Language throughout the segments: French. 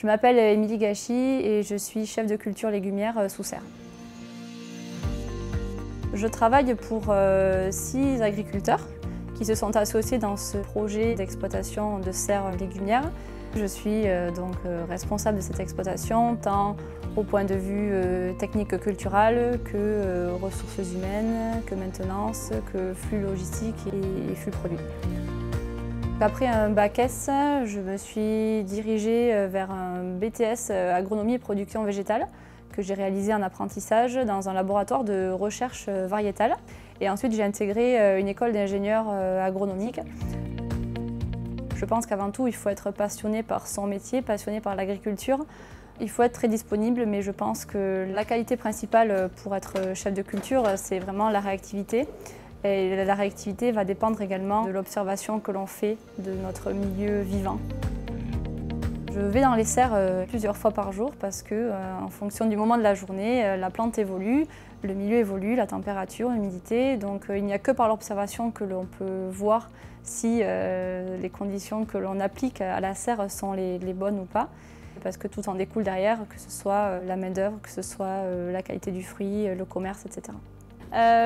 Je m'appelle Émilie Gachy et je suis chef de culture légumière sous serre. Je travaille pour 6 agriculteurs qui se sont associés dans ce projet d'exploitation de serres légumières. Je suis donc responsable de cette exploitation tant au point de vue technique culturel que ressources humaines, que maintenance, que flux logistique et flux produits. Après un bac S, je me suis dirigée vers un BTS agronomie et production végétale que j'ai réalisé en apprentissage dans un laboratoire de recherche variétale. Et ensuite, j'ai intégré une école d'ingénieur agronomique. Je pense qu'avant tout, il faut être passionné par son métier, passionné par l'agriculture. Il faut être très disponible, mais je pense que la qualité principale pour être chef de culture, c'est vraiment la réactivité. Et la réactivité va dépendre également de l'observation que l'on fait de notre milieu vivant. Je vais dans les serres plusieurs fois par jour parce que, en fonction du moment de la journée, la plante évolue, le milieu évolue, la température, l'humidité. Donc il n'y a que par l'observation que l'on peut voir si les conditions que l'on applique à la serre sont les bonnes ou pas. Parce que tout en découle derrière, que ce soit la main-d'œuvre, que ce soit la qualité du fruit, le commerce, etc.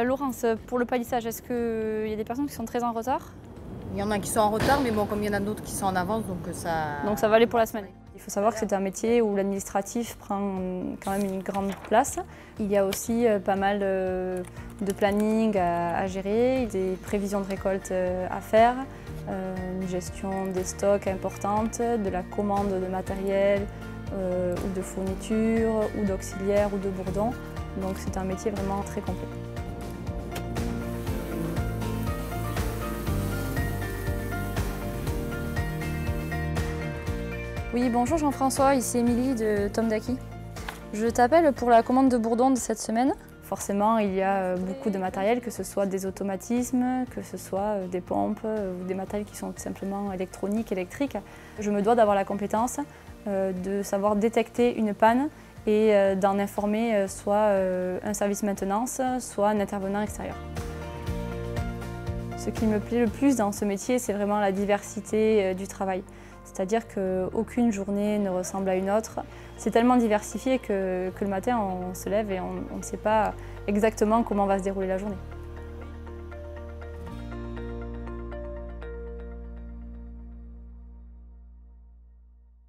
Laurence, pour le palissage, est-ce qu'il y a des personnes qui sont très en retard? Il y en a qui sont en retard, mais bon, comme il y en a d'autres qui sont en avance, donc ça... Donc ça va aller pour la semaine. Il faut savoir que c'est un métier où l'administratif prend quand même une grande place. Il y a aussi pas mal de planning à gérer, des prévisions de récolte à faire, une gestion des stocks importante, de la commande de matériel ou de fourniture, ou d'auxiliaires ou de bourdons. Donc c'est un métier vraiment très complet. Oui, bonjour Jean-François, ici Émilie de Tom Daki. Je t'appelle pour la commande de bourdons de cette semaine. Forcément, il y a beaucoup de matériel, que ce soit des automatismes, que ce soit des pompes ou des matériels qui sont tout simplement électroniques, électriques. Je me dois d'avoir la compétence de savoir détecter une panne et d'en informer soit un service maintenance, soit un intervenant extérieur. Ce qui me plaît le plus dans ce métier, c'est vraiment la diversité du travail. C'est-à-dire qu'aucune journée ne ressemble à une autre. C'est tellement diversifié que le matin, on se lève et on ne sait pas exactement comment va se dérouler la journée.